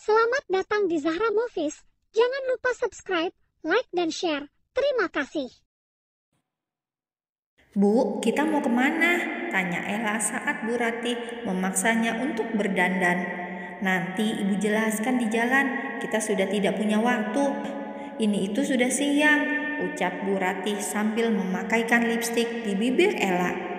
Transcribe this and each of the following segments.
Selamat datang di Zahra Movies. Jangan lupa subscribe, like, dan share. Terima kasih. Bu, kita mau kemana? Tanya Ella saat Bu Ratih memaksanya untuk berdandan. Nanti ibu jelaskan di jalan, kita sudah tidak punya waktu. Ini itu sudah siang, ucap Bu Ratih sambil memakaikan lipstik di bibir Ella.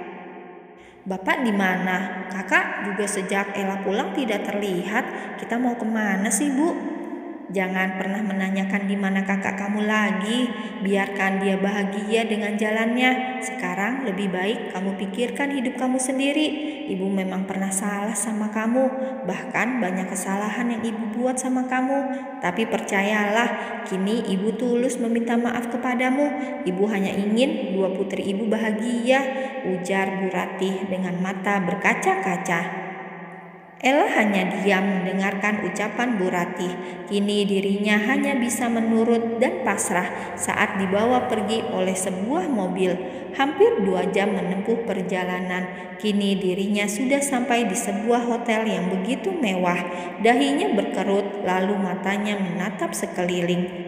Bapak di mana? Kakak juga sejak Ella pulang tidak terlihat. Kita mau kemana sih, Bu? Jangan pernah menanyakan di mana kakak kamu lagi. Biarkan dia bahagia dengan jalannya. Sekarang lebih baik kamu pikirkan hidup kamu sendiri. Ibu memang pernah salah sama kamu. Bahkan banyak kesalahan yang ibu buat sama kamu. Tapi percayalah, kini ibu tulus meminta maaf kepadamu. Ibu hanya ingin dua putri ibu bahagia, ujar Bu Ratih dengan mata berkaca-kaca. Ella hanya diam mendengarkan ucapan Bu Ratih. Kini dirinya hanya bisa menurut dan pasrah saat dibawa pergi oleh sebuah mobil. Hampir 2 jam menempuh perjalanan. Kini dirinya sudah sampai di sebuah hotel yang begitu mewah. Dahinya berkerut, lalu matanya menatap sekeliling.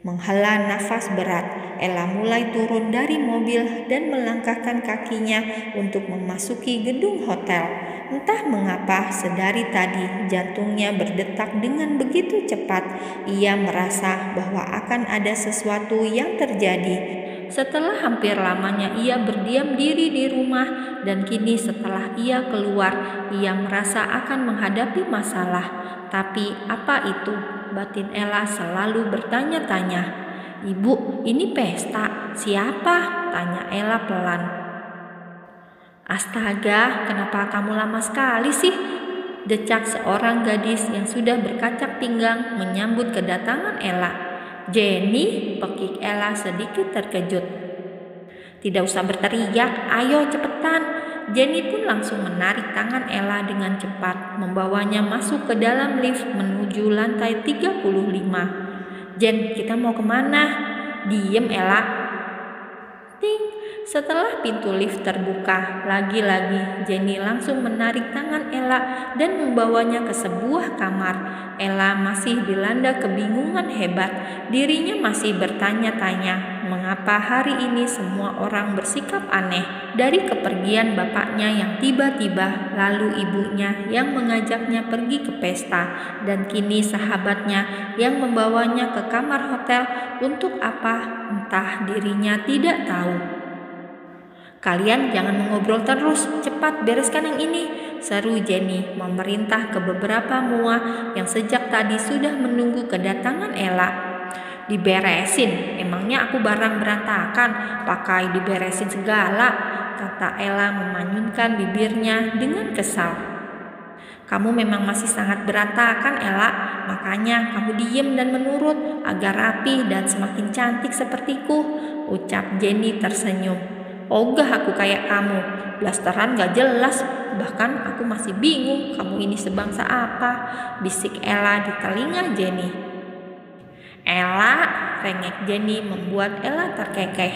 Menghela nafas berat, Ella mulai turun dari mobil dan melangkahkan kakinya untuk memasuki gedung hotel. Entah mengapa sedari tadi jantungnya berdetak dengan begitu cepat. Ia merasa bahwa akan ada sesuatu yang terjadi. Setelah hampir lamanya ia berdiam diri di rumah, dan kini setelah ia keluar, ia merasa akan menghadapi masalah. Tapi apa itu? Batin Ella selalu bertanya-tanya. Ibu, ini pesta. Siapa? Tanya Ella pelan. Astaga, kenapa kamu lama sekali sih? Decak seorang gadis yang sudah berkacak pinggang menyambut kedatangan Ella. Jenny, pekik Ella sedikit terkejut. Tidak usah berteriak, ayo cepetan. Jenny pun langsung menarik tangan Ella dengan cepat, membawanya masuk ke dalam lift menuju lantai 35. Jen, kita mau kemana? Diem Ella. Ting, setelah pintu lift terbuka, lagi-lagi Jenny langsung menarik tangan Ella dan membawanya ke sebuah kamar. Ella masih dilanda kebingungan hebat. Dirinya masih bertanya-tanya, mengapa hari ini semua orang bersikap aneh. Dari kepergian bapaknya yang tiba-tiba, lalu ibunya yang mengajaknya pergi ke pesta, dan kini sahabatnya yang membawanya ke kamar hotel. Untuk apa? Entah, dirinya tidak tahu. Kalian jangan mengobrol terus, cepat bereskan yang ini, seru Jenny memerintah ke beberapa mua yang sejak tadi sudah menunggu kedatangan Ella. Diberesin, emangnya aku barang berantakan, pakai diberesin segala, kata Ella memanyunkan bibirnya dengan kesal. Kamu memang masih sangat berantakan Ella, makanya kamu diem dan menurut agar rapi dan semakin cantik sepertiku, ucap Jenny tersenyum. Ogah aku kayak kamu, blasteran gak jelas, bahkan aku masih bingung kamu ini sebangsa apa, bisik Ella di telinga Jenny. Ella, rengek Jenny membuat Ella terkekeh.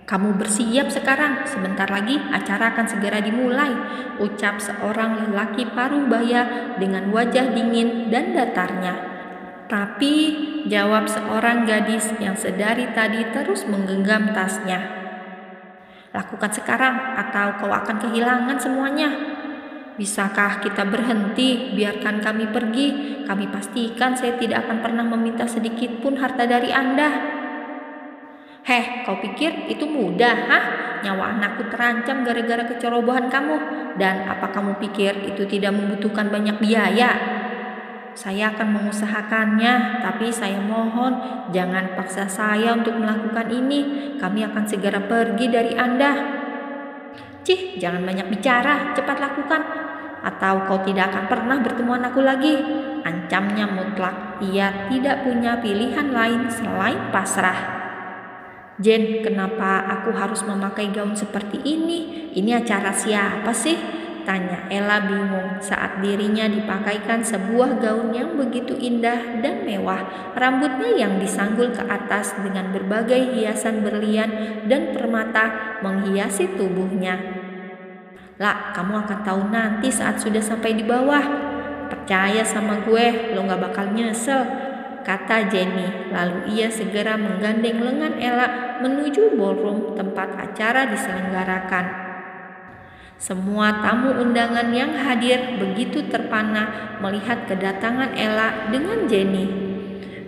Kamu bersiap sekarang, sebentar lagi acara akan segera dimulai, ucap seorang lelaki paruh baya dengan wajah dingin dan datarnya. Tapi, jawab seorang gadis yang sedari tadi terus menggenggam tasnya. Lakukan sekarang atau kau akan kehilangan semuanya. Bisakah kita berhenti, biarkan kami pergi. Kami pastikan saya tidak akan pernah meminta sedikit pun harta dari Anda. Heh, kau pikir itu mudah, hah? Nyawa anakku terancam gara-gara kecerobohan kamu. Dan apa kamu pikir itu tidak membutuhkan banyak biaya? Saya akan mengusahakannya, tapi saya mohon jangan paksa saya untuk melakukan ini. Kami akan segera pergi dari Anda. Cih, jangan banyak bicara, cepat lakukan, atau kau tidak akan pernah bertemu anakku lagi, ancamnya mutlak. Ia tidak punya pilihan lain selain pasrah. Jen, kenapa aku harus memakai gaun seperti ini? Ini acara siapa sih? Tanya Ella bingung saat dirinya dipakaikan sebuah gaun yang begitu indah dan mewah. Rambutnya yang disanggul ke atas dengan berbagai hiasan berlian dan permata menghiasi tubuhnya. Lah, kamu akan tahu nanti saat sudah sampai di bawah. Percaya sama gue, lo gak bakal nyesel, kata Jenny. Lalu ia segera menggandeng lengan Ella menuju ballroom tempat acara diselenggarakan. Semua tamu undangan yang hadir begitu terpana melihat kedatangan Ella dengan Jenny.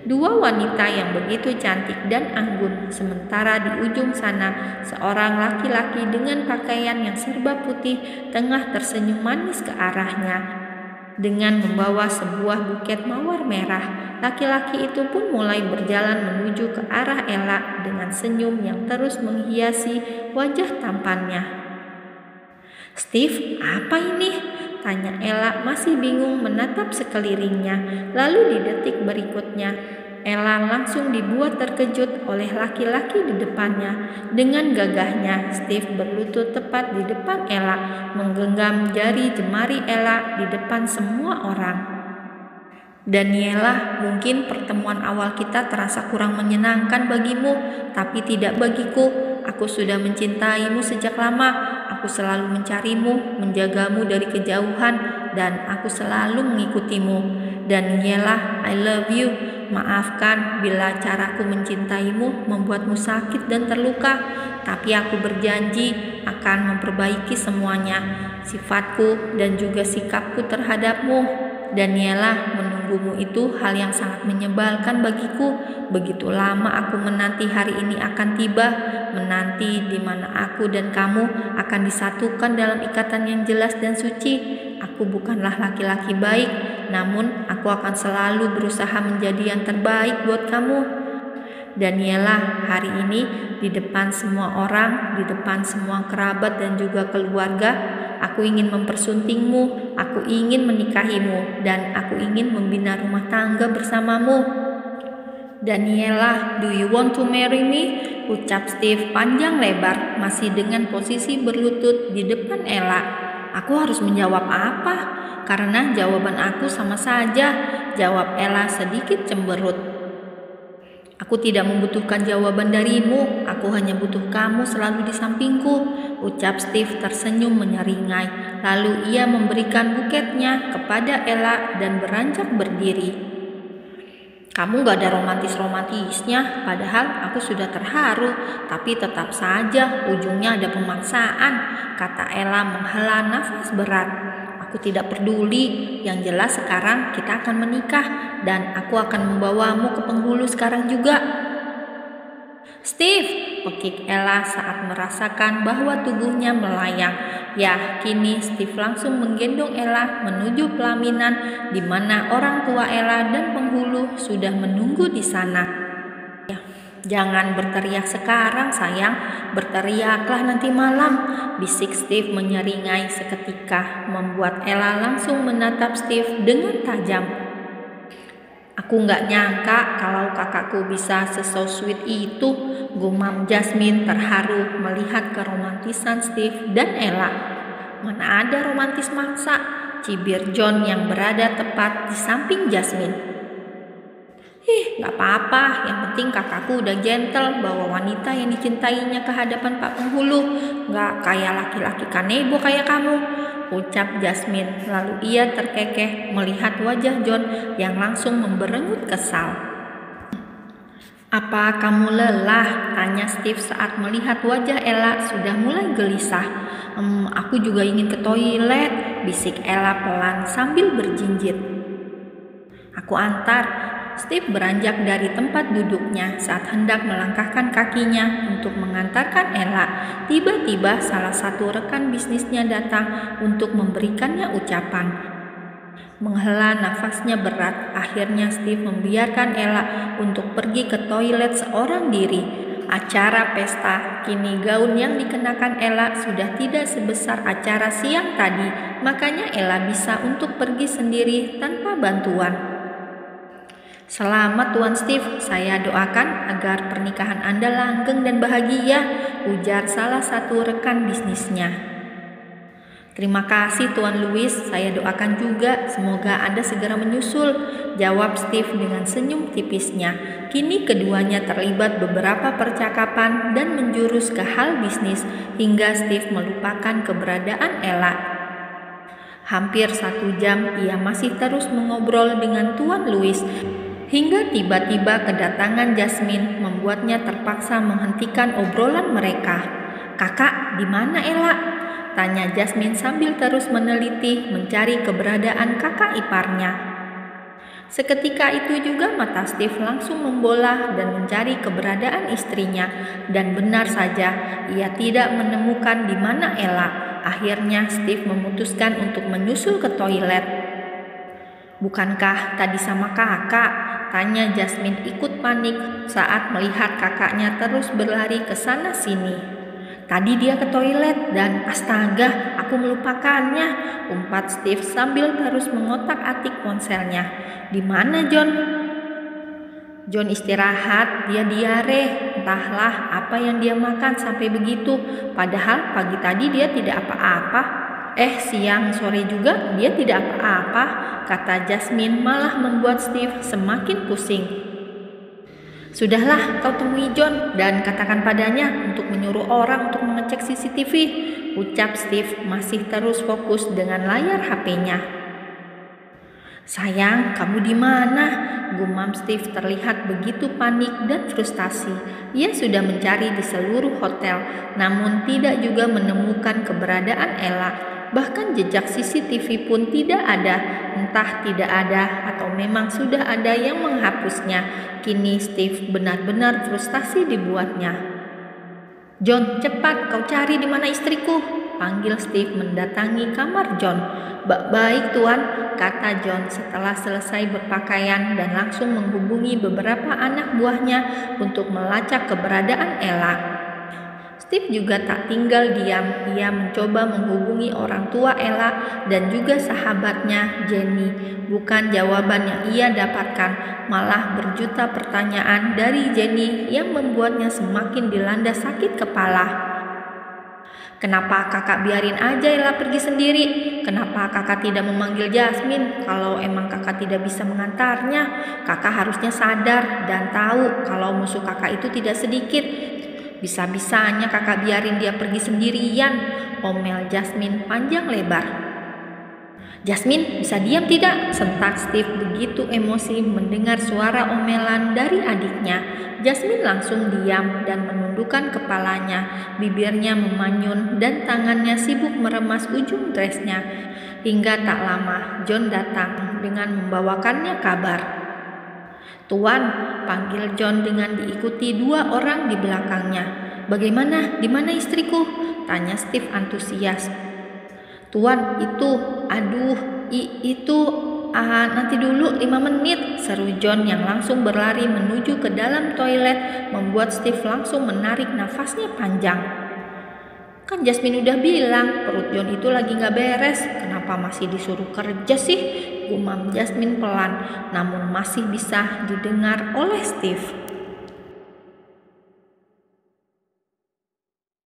Dua wanita yang begitu cantik dan anggun, sementara di ujung sana seorang laki-laki dengan pakaian yang serba putih tengah tersenyum manis ke arahnya. Dengan membawa sebuah buket mawar merah, laki-laki itu pun mulai berjalan menuju ke arah Ella dengan senyum yang terus menghiasi wajah tampannya. "Steve, apa ini?" tanya Ella masih bingung menatap sekelilingnya. Lalu di detik berikutnya, Ella langsung dibuat terkejut oleh laki-laki di depannya. Dengan gagahnya, Steve berlutut tepat di depan Ella, menggenggam jari jemari Ella di depan semua orang. "Daniela, mungkin pertemuan awal kita terasa kurang menyenangkan bagimu, tapi tidak bagiku. Aku sudah mencintaimu sejak lama. Aku selalu mencarimu, menjagamu dari kejauhan, dan aku selalu mengikutimu. Daniela, I love you. Maafkan bila caraku mencintaimu membuatmu sakit dan terluka, tapi aku berjanji akan memperbaiki semuanya, sifatku dan juga sikapku terhadapmu. Daniela, menunggumu itu hal yang sangat menyebalkan bagiku. Begitu lama aku menanti hari ini akan tiba, menanti di mana aku dan kamu akan disatukan dalam ikatan yang jelas dan suci. Aku bukanlah laki-laki baik, namun aku akan selalu berusaha menjadi yang terbaik buat kamu. Daniela, hari ini di depan semua orang, di depan semua kerabat dan juga keluarga, aku ingin mempersuntingmu, aku ingin menikahimu, dan aku ingin membina rumah tangga bersamamu. Daniela, do you want to marry me? Ucap Steve panjang lebar, masih dengan posisi berlutut di depan Ella. Aku harus menjawab apa? Karena jawaban aku sama saja, jawab Ella sedikit cemberut. Aku tidak membutuhkan jawaban darimu, aku hanya butuh kamu selalu di sampingku, ucap Steve tersenyum menyeringai. Lalu ia memberikan buketnya kepada Ella dan beranjak berdiri. Kamu gak ada romantis-romantisnya, padahal aku sudah terharu, tapi tetap saja ujungnya ada pemaksaan, kata Ella menghela nafas berat. Aku tidak peduli, yang jelas sekarang kita akan menikah dan aku akan membawamu ke penghulu sekarang juga. Steve, pekik Ella saat merasakan bahwa tubuhnya melayang. Ya, kini Steve langsung menggendong Ella menuju pelaminan di mana orang tua Ella dan penghulu sudah menunggu di sana. Jangan berteriak sekarang sayang, berteriaklah nanti malam, bisik Steve menyeringai seketika, membuat Ella langsung menatap Steve dengan tajam. Aku gak nyangka kalau kakakku bisa se-so sweet itu, gumam Jasmine terharu melihat keromantisan Steve dan Ella. Mana ada romantis maksa, cibir John yang berada tepat di samping Jasmine. Gak apa-apa, yang penting kakakku udah gentle bawa wanita yang dicintainya ke hadapan Pak Penghulu. Gak kayak laki-laki kanebo kayak kamu, ucap Jasmine. Lalu ia terkekeh melihat wajah John yang langsung memberengut kesal. Apa kamu lelah? Tanya Steve saat melihat wajah Ella sudah mulai gelisah. Aku juga ingin ke toilet, bisik Ella pelan sambil berjinjit. Aku antar. Steve beranjak dari tempat duduknya saat hendak melangkahkan kakinya untuk mengantarkan Ella. Tiba-tiba salah satu rekan bisnisnya datang untuk memberikannya ucapan. Menghela nafasnya berat, akhirnya Steve membiarkan Ella untuk pergi ke toilet seorang diri. Acara pesta, kini gaun yang dikenakan Ella sudah tidak sebesar acara siang tadi, makanya Ella bisa untuk pergi sendiri tanpa bantuan. Selamat Tuan Steve, saya doakan agar pernikahan Anda langgeng dan bahagia, ujar salah satu rekan bisnisnya. Terima kasih Tuan Louis, saya doakan juga semoga Anda segera menyusul, jawab Steve dengan senyum tipisnya. Kini keduanya terlibat beberapa percakapan dan menjurus ke hal bisnis hingga Steve melupakan keberadaan Ella. Hampir 1 jam ia masih terus mengobrol dengan Tuan Louis, hingga tiba-tiba kedatangan Jasmine membuatnya terpaksa menghentikan obrolan mereka. "Kakak, di mana Ella?" tanya Jasmine sambil terus meneliti mencari keberadaan kakak iparnya. Seketika itu juga mata Steve langsung membola dan mencari keberadaan istrinya, dan benar saja ia tidak menemukan di mana Ella. Akhirnya Steve memutuskan untuk menyusul ke toilet. "Bukankah tadi sama kakak?" tanya Jasmine ikut panik saat melihat kakaknya terus berlari ke sana sini. "Tadi dia ke toilet dan astaga, aku melupakannya," umpat Steve sambil terus mengotak-atik ponselnya. "Di mana John?" "John istirahat, dia diare. Entahlah apa yang dia makan sampai begitu. Padahal pagi tadi dia tidak apa-apa. Siang sore juga dia tidak apa-apa," kata Jasmine malah membuat Steve semakin pusing. "Sudahlah, kau temui John dan katakan padanya untuk menyuruh orang untuk mengecek CCTV," ucap Steve masih terus fokus dengan layar HP-nya. "Sayang, kamu di mana?" gumam Steve terlihat begitu panik dan frustasi. Ia sudah mencari di seluruh hotel, namun tidak juga menemukan keberadaan Ella. Bahkan jejak CCTV pun tidak ada. Entah tidak ada atau memang sudah ada yang menghapusnya. Kini Steve benar-benar frustasi dibuatnya. "John, cepat kau cari di mana istriku," panggil Steve mendatangi kamar John. "Baik Tuan," kata John setelah selesai berpakaian dan langsung menghubungi beberapa anak buahnya untuk melacak keberadaan Ella. Steve juga tak tinggal diam. Ia mencoba menghubungi orang tua Ella dan juga sahabatnya Jenny. Bukan jawaban yang ia dapatkan, malah berjuta pertanyaan dari Jenny yang membuatnya semakin dilanda sakit kepala. "Kenapa kakak biarin aja Ella pergi sendiri? Kenapa kakak tidak memanggil Jasmine kalau emang kakak tidak bisa mengantarnya? Kakak harusnya sadar dan tahu kalau musuh kakak itu tidak sedikit. Bisa-bisanya kakak biarin dia pergi sendirian," omel Jasmine panjang lebar. "Jasmine, bisa diam tidak?" sentak Steve begitu emosi mendengar suara omelan dari adiknya. Jasmine langsung diam dan menundukkan kepalanya. Bibirnya memanyun dan tangannya sibuk meremas ujung dressnya. Hingga tak lama, John datang dengan membawakannya kabar. "Tuan," panggil John dengan diikuti 2 orang di belakangnya. "Bagaimana? Di mana istriku?" tanya Steve antusias. "Tuan, nanti dulu 5 menit, seru John yang langsung berlari menuju ke dalam toilet, membuat Steve langsung menarik nafasnya panjang. "Kan Jasmine udah bilang perut John itu lagi gak beres, kenapa masih disuruh kerja sih?" gumam Jasmine pelan, namun masih bisa didengar oleh Steve.